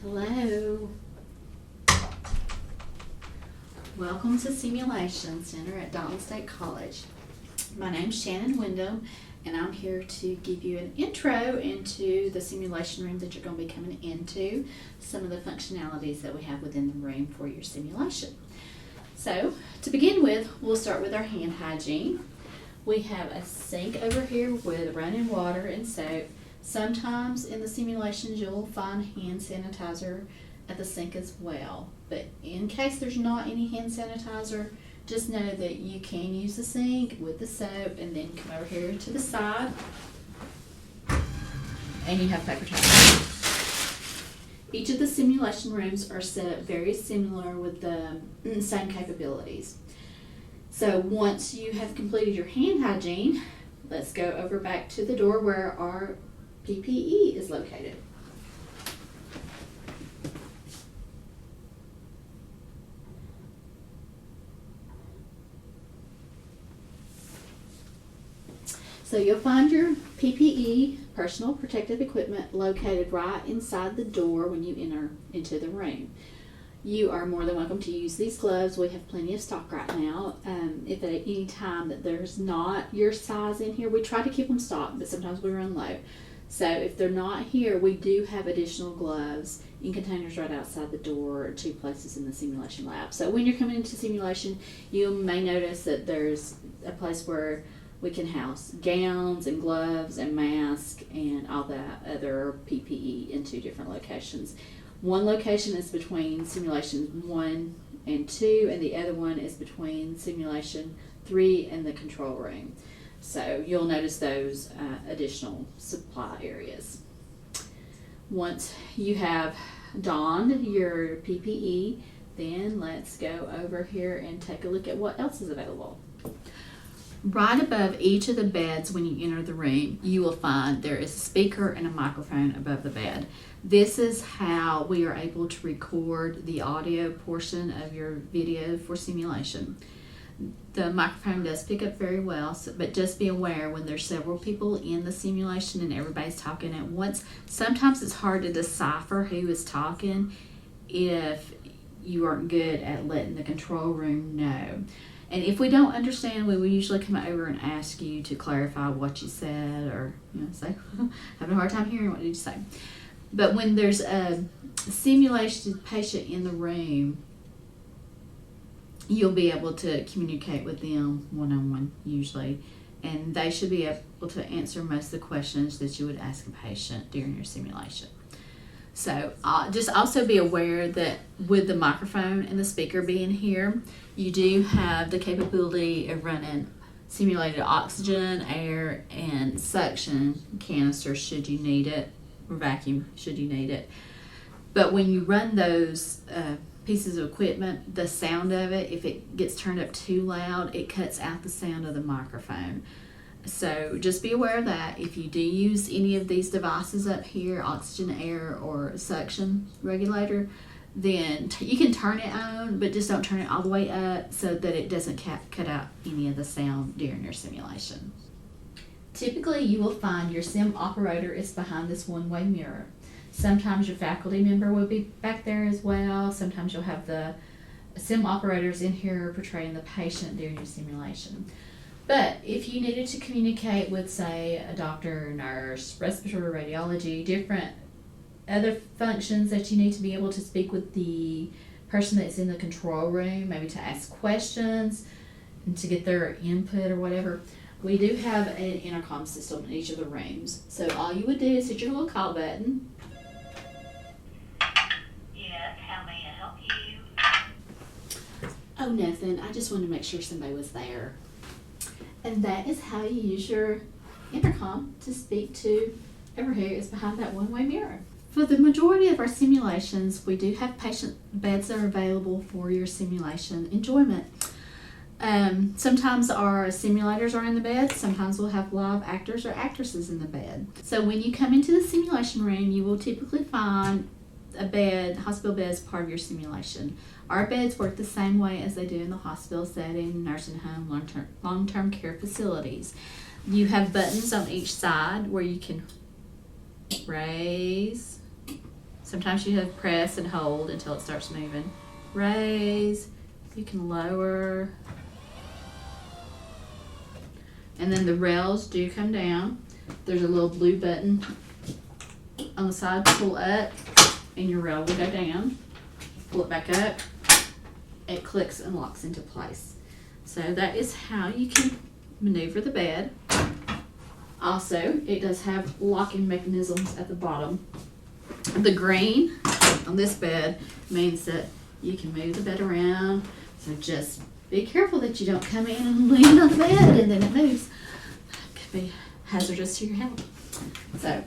Hello. Welcome to Simulation Center at Dalton State College. My name's Shannon Wyndham, and I'm here to give you an intro into the simulation room that you're going to be coming into, some of the functionalities that we have within the room for your simulation. So, to begin with, we'll start with our hand hygiene. We have a sink over here with running water and soap. Sometimes in the simulations you'll find hand sanitizer at the sink as well. But in case there's not any hand sanitizer, just know that you can use the sink with the soap and then come over here to the side and you have paper towels. Each of the simulation rooms are set up very similar with the same capabilities. So once you have completed your hand hygiene, let's go over back to the door where our PPE is located. So you'll find your PPE, personal protective equipment, located right inside the door when you enter into the room. You are more than welcome to use these gloves. We have plenty of stock right now. If at any time that there's not your size in here, we try to keep them stocked, but sometimes we run low. So if they're not here, we do have additional gloves in containers right outside the door or two places in the simulation lab. So when you're coming into simulation, you may notice that there's a place where we can house gowns and gloves and masks and all that other PPE in two different locations. One location is between simulation 1 and 2, and the other one is between simulation 3 and the control room. So you'll notice those additional supply areas. Once you have donned your PPE, then let's go over here and take a look at what else is available. Right above each of the beds when you enter the room, you will find there is a speaker and a microphone above the bed. This is how we are able to record the audio portion of your video for simulation. The microphone does pick up very well, but just be aware when there's several people in the simulation and everybody's talking at once, sometimes it's hard to decipher who is talking if you aren't good at letting the control room know. And if we don't understand, we will usually come over and ask you to clarify what you said, or say, having a hard time hearing, what did you say? But when there's a simulation patient in the room, you'll be able to communicate with them one-on-one usually, and they should be able to answer most of the questions that you would ask a patient during your simulation. So just also be aware that with the microphone and the speaker being here, you do have the capability of running simulated oxygen, air, and suction canisters should you need it, or vacuum should you need it. But when you run those pieces of equipment, the sound of it, if it gets turned up too loud, it cuts out the sound of the microphone. So just be aware of that. If you do use any of these devices up here, oxygen, air, or suction regulator, then you can turn it on, but just don't turn it all the way up so that it doesn't cut out any of the sound during your simulation. Typically, you will find your sim operator is behind this one-way mirror. Sometimes your faculty member will be back there as well. Sometimes you'll have the sim operators in here portraying the patient during your simulation. But if you needed to communicate with, say, a doctor, nurse, respiratory radiology, different other functions that you need to be able to speak with the person that's in the control room, maybe to ask questions and to get their input or whatever, we do have an intercom system in each of the rooms. So all you would do is hit your little call button. Yes, how may I help you? Oh, nothing. I just wanted to make sure somebody was there. And that is how you use your intercom to speak to whoever is behind that one-way mirror. For the majority of our simulations, we do have patient beds that are available for your simulation enjoyment. Sometimes our simulators are in the bed. Sometimes we'll have live actors or actresses in the bed. So when you come into the simulation room, you will typically find a bed, hospital bed, as part of your simulation. Our beds work the same way as they do in the hospital setting, nursing home, long-term care facilities. You have buttons on each side where you can raise, Sometimes you have to press and hold until it starts moving. Raise, you can lower. And then the rails do come down. There's a little blue button on the side to pull up, and your rail will go down. Pull it back up, it clicks and locks into place. So that is how you can maneuver the bed. Also, it does have locking mechanisms at the bottom. The green on this bed means that you can move the bed around. So just be careful that you don't come in and lean on the bed and then it moves. It could be hazardous to your health. So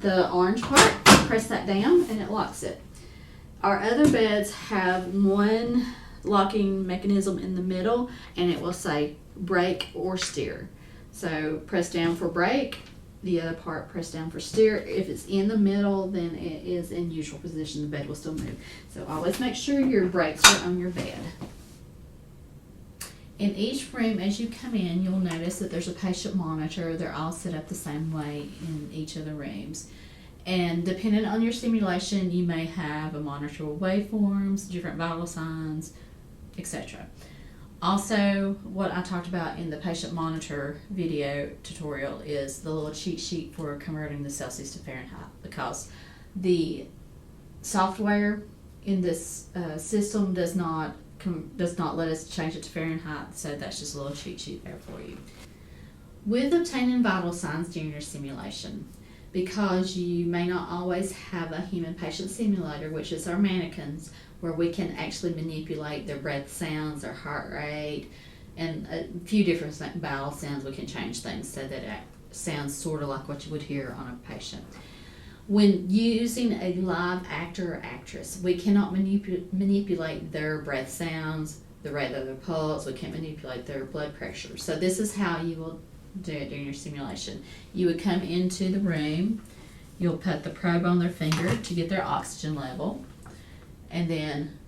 the orange part, press that down and it locks it. Our other beds have one locking mechanism in the middle, and it will say brake or steer. So press down for brake, the other part press down for steer. If it's in the middle, then it is in neutral position, the bed will still move. So always make sure your brakes are on your bed. In each room as you come in, you'll notice that there's a patient monitor. They're all set up the same way in each of the rooms. And depending on your simulation, you may have a monitor with waveforms, different vital signs, etc. Also, what I talked about in the patient monitor video tutorial is the little cheat sheet for converting the Celsius to Fahrenheit, because the software in this system does not let us change it to Fahrenheit, so that's just a little cheat sheet there for you. With obtaining vital signs during your simulation, because you may not always have a human patient simulator, which is our mannequins, where we can actually manipulate their breath sounds, their heart rate, and a few different vital sounds. We can change things so that it sounds sort of like what you would hear on a patient. When using a live actor or actress, we cannot manipulate their breath sounds, the rate of their pulse. We can't manipulate their blood pressure. So this is how you will do it during your simulation. You would come into the room, you'll put the probe on their finger to get their oxygen level, and then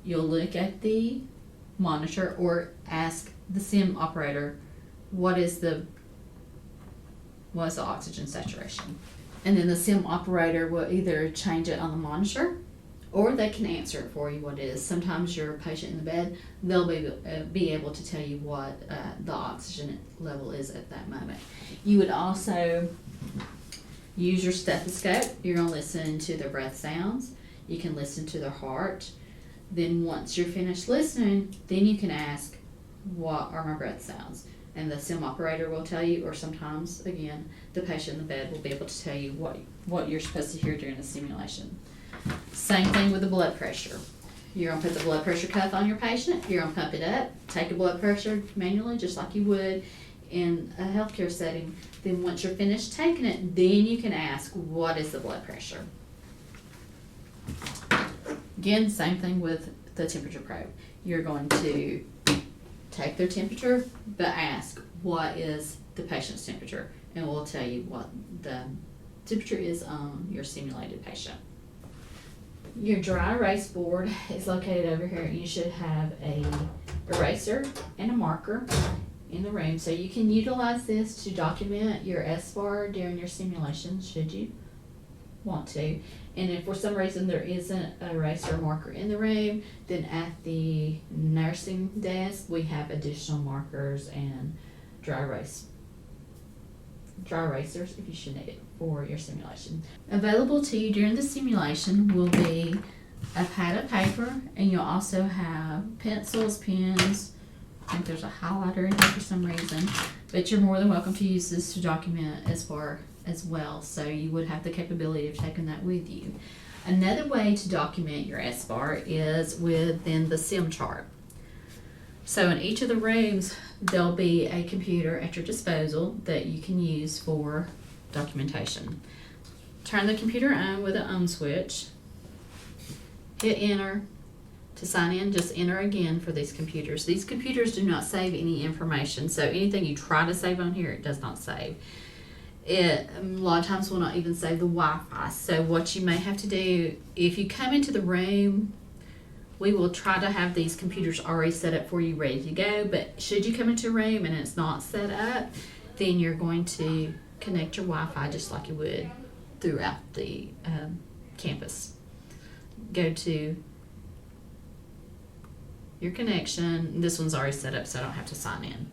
you'll look at the monitor or ask the sim operator what is the oxygen saturation. And then the sim operator will either change it on the monitor or they can answer it for you what it is. Sometimes your patient in the bed, they'll be able to tell you what the oxygen level is at that moment. You would also use your stethoscope. You're going to listen to their breath sounds. You can listen to their heart. Then once you're finished listening, then you can ask, what are my breath sounds? And the sim operator will tell you, or sometimes, again, the patient in the bed will be able to tell you what you're supposed to hear during the simulation. Same thing with the blood pressure. You're going to put the blood pressure cuff on your patient. You're going to pump it up, take a blood pressure manually, just like you would in a healthcare setting. Then once you're finished taking it, then you can ask, what is the blood pressure? Again, same thing with the temperature probe. You're going to take their temperature, but ask, what is the patient's temperature? And we'll tell you what the temperature is on your simulated patient. Your dry erase board is located over here. You should have a eraser and a marker in the room, so you can utilize this to document your SBAR during your simulation, should you want to. And if for some reason there isn't an eraser or marker in the room, then at the nursing desk we have additional markers and dry erasers if you should need it for your simulation. Available to you during the simulation will be a pad of paper, and you'll also have pencils, pens. I think there's a highlighter in here for some reason, but you're more than welcome to use this to document SBAR as well, so you would have the capability of taking that with you. Another way to document your SBAR is within the sim chart. So in each of the rooms there'll be a computer at your disposal that you can use for documentation. Turn the computer on with an on switch, hit enter. To sign in, just enter again for these computers. These computers do not save any information, so anything you try to save on here, it does not save. It a lot of times will not even save the Wi-Fi. So what you may have to do, if you come into the room, we will try to have these computers already set up for you, ready to go. But should you come into a room and it's not set up, then you're going to connect your Wi-Fi just like you would throughout the campus. Go to your connection. This one's already set up, so I don't have to sign in.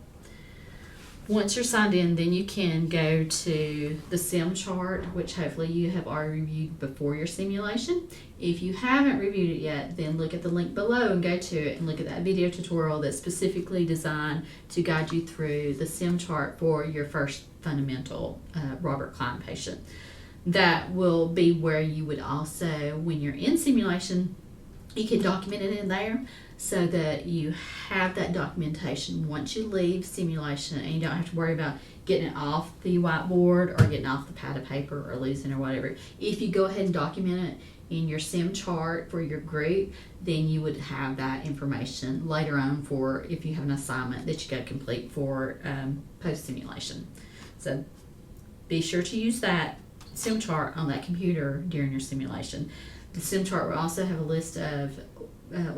Once you're signed in, then you can go to the sim chart, which hopefully you have already reviewed before your simulation. If you haven't reviewed it yet, then look at the link below and go to it and look at that video tutorial that's specifically designed to guide you through the sim chart for your first fundamental Robert Klein patient. That will be where you would also, when you're in simulation, you can document it in there so that you have that documentation once you leave simulation, and you don't have to worry about getting it off the whiteboard or getting off the pad of paper or losing or whatever. If you go ahead and document it in your sim chart for your group, then you would have that information later on for if you have an assignment that you got to complete for post simulation. So be sure to use that sim chart on that computer during your simulation. The sim chart will also have a list of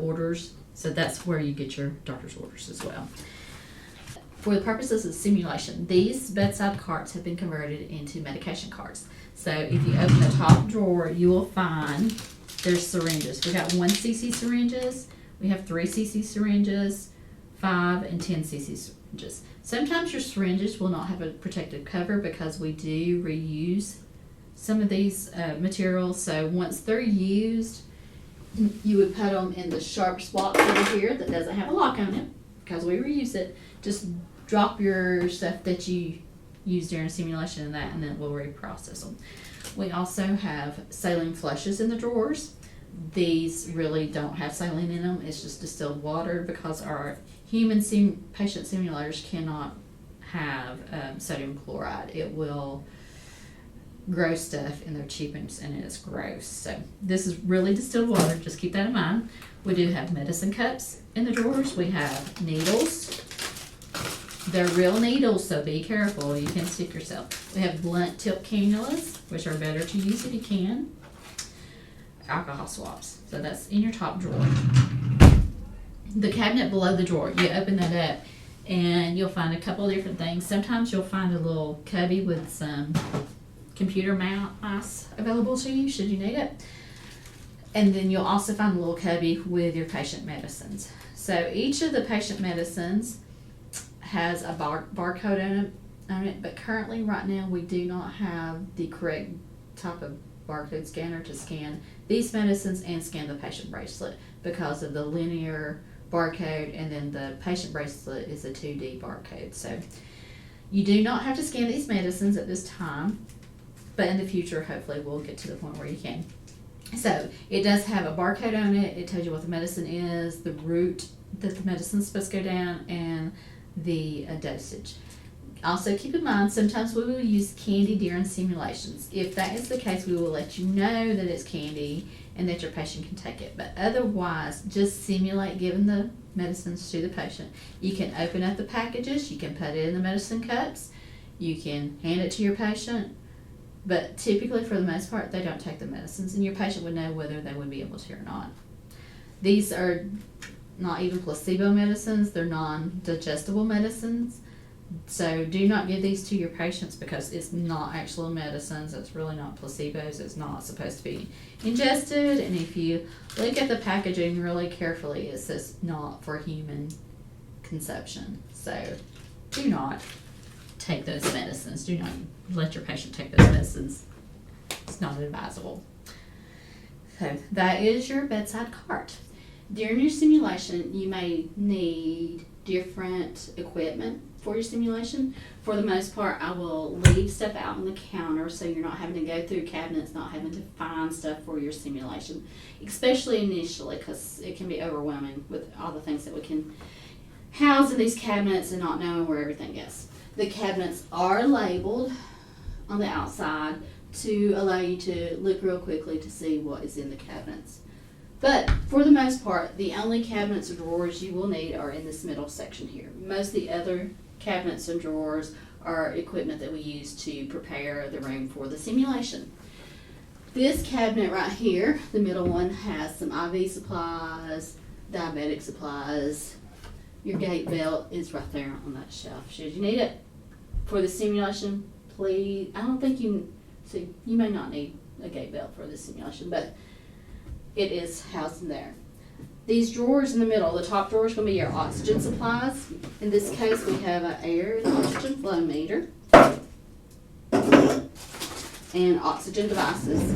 orders, so that's where you get your doctor's orders as well. For the purposes of simulation, these bedside carts have been converted into medication carts. So if you open the top drawer, you will find there's syringes. We got 1 cc syringes, we have 3 cc syringes, 5 and 10 cc syringes. Sometimes your syringes will not have a protective cover because we do reuse some of these materials. So once they're used, you would put them in the sharps box over here that doesn't have a lock on it because we reuse it. Just drop your stuff that you use during simulation in that, and then we'll reprocess them. We also have saline flushes in the drawers. These really don't have saline in them. It's just distilled water because our human patient simulators cannot have sodium chloride. It will grow stuff in their cheapens and it's gross. So this is really distilled water, just keep that in mind. We do have medicine cups in the drawers. We have needles. They're real needles, so be careful, you can stick yourself. We have blunt tip cannulas, which are better to use if you can. Alcohol swabs, so that's in your top drawer. The cabinet below the drawer, you open that up and you'll find a couple of different things. Sometimes you'll find a little cubby with some computer mouse available to you should you need it. And then you'll also find a little cubby with your patient medicines. So each of the patient medicines has a barcode on it, but currently right now we do not have the correct type of barcode scanner to scan these medicines and scan the patient bracelet because of the linear barcode, and then the patient bracelet is a 2D barcode. So you do not have to scan these medicines at this time, but in the future hopefully we'll get to the point where you can. So it does have a barcode on it. It tells you what the medicine is, the route that the medicine is supposed to go down, and the dosage. Also keep in mind, sometimes we will use candy during simulations. If that is the case, we will let you know that it's candy and that your patient can take it. But otherwise, just simulate giving the medicines to the patient. You can open up the packages, you can put it in the medicine cups, you can hand it to your patient, but typically for the most part they don't take the medicines, and your patient would know whether they would be able to or not. These are not even placebo medicines, they're non-digestible medicines. So do not give these to your patients because it's not actual medicines, it's really not placebos, it's not supposed to be ingested, and if you look at the packaging really carefully, it says not for human consumption. So do not take those medicines, do not let your patient take those medicines, it's not advisable. So that is your bedside cart. During your simulation, you may need different equipment for your simulation. For the most part, I will leave stuff out on the counter so you're not having to go through cabinets, not having to find stuff for your simulation, especially initially, because it can be overwhelming with all the things that we can house in these cabinets and not knowing where everything is. The cabinets are labeled on the outside to allow you to look real quickly to see what is in the cabinets. But for the most part, the only cabinets or drawers you will need are in this middle section here. Most of the other cabinets and drawers are equipment that we use to prepare the room for the simulation. This cabinet right here, the middle one, has some IV supplies, diabetic supplies. Your gate belt is right there on that shelf should you need it. For the simulation, please, I don't think you may not need a gate belt for this simulation, but it is housed in there. These drawers in the middle, the top drawer is going to be your oxygen supplies. In this case, we have an air and oxygen flow meter and oxygen devices.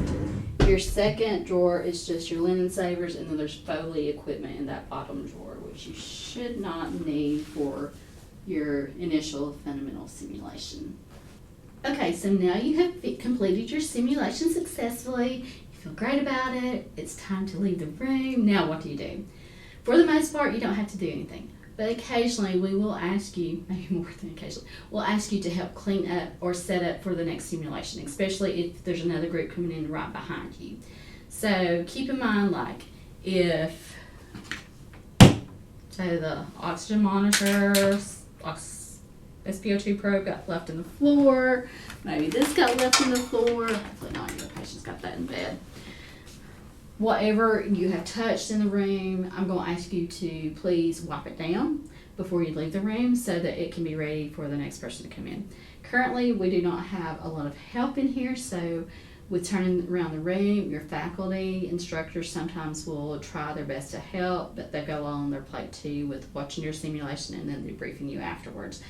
Your second drawer is just your linen savers, and then there's Foley equipment in that bottom drawer, which you should not need for your initial fundamental simulation. Okay, so now you have completed your simulation successfully. You feel great about it. It's time to leave the room. Now what do? For the most part, you don't have to do anything. But occasionally we will ask you, maybe more than occasionally, we'll ask you to help clean up or set up for the next simulation, especially if there's another group coming in right behind you. So keep in mind, like, if, say, the oxygen monitor, SpO2 probe got left in the floor, maybe this got left in the floor, hopefully not, your patient's got that in bed. Whatever you have touched in the room, I'm going to ask you to please wipe it down before you leave the room so that it can be ready for the next person to come in. Currently, we do not have a lot of help in here, so with turning around the room, your faculty, instructors sometimes will try their best to help, but they go on their plate too with watching your simulation and then debriefing you afterwards.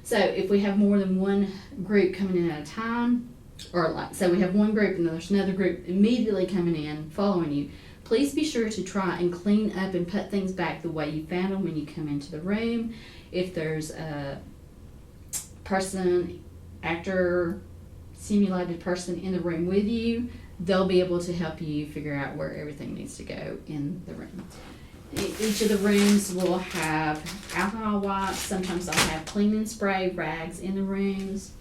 So if we have more than one group coming in at a time, or like, so we have one group and there's another group immediately coming in, following you, please be sure to try and clean up and put things back the way you found them when you come into the room. If there's a person, actor, simulated person in the room with you, they'll be able to help you figure out where everything needs to go in the room. Each of the rooms will have alcohol wipes. Sometimes they'll have cleaning spray, rags in the rooms.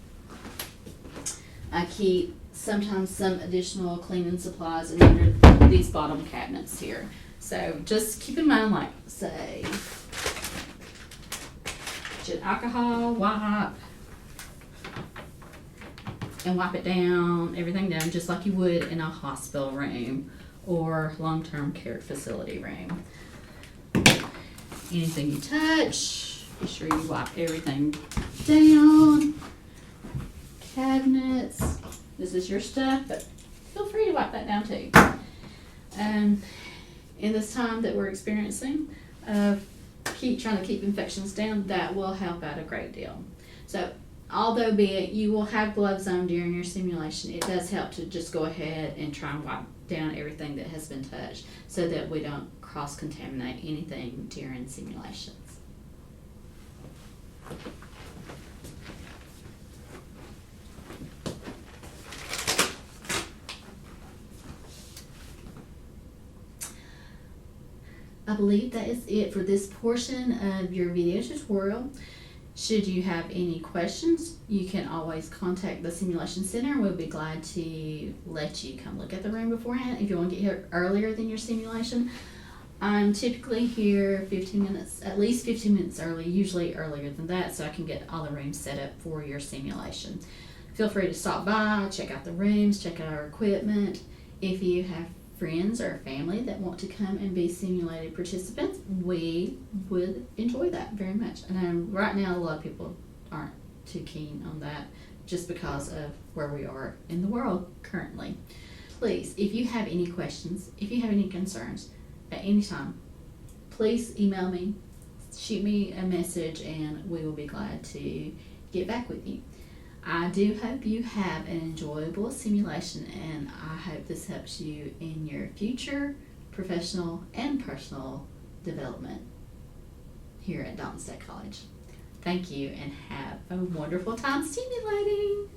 I keep sometimes some additional cleaning supplies in under these bottom cabinets here. So just keep in mind, like, say, get alcohol wipe and wipe it down, everything down, just like you would in a hospital room or long-term care facility room. Anything you touch, be sure you wipe everything down. Cabinets, this is your stuff, but feel free to wipe that down too. In this time that we're experiencing, trying to keep infections down, that will help out a great deal. So although be it you will have gloves on during your simulation, it does help to just go ahead and try and wipe down everything that has been touched so that we don't cross-contaminate anything during simulations. I believe that is it for this portion of your video tutorial. Should you have any questions, you can always contact the Simulation Center. We'll be glad to let you come look at the room beforehand if you want to get here earlier than your simulation. I'm typically here 15 minutes, at least 15 minutes early, usually earlier than that, so I can get all the rooms set up for your simulation. Feel free to stop by, check out the rooms, check out our equipment. If you have friends or family that want to come and be simulated participants, we would enjoy that very much. And right now a lot of people aren't too keen on that just because of where we are in the world currently. Please, if you have any questions, if you have any concerns at any time, please email me, shoot me a message, and we will be glad to get back with you. I do hope you have an enjoyable simulation, and I hope this helps you in your future professional and personal development here at Dalton State College. Thank you, and have a wonderful time simulating.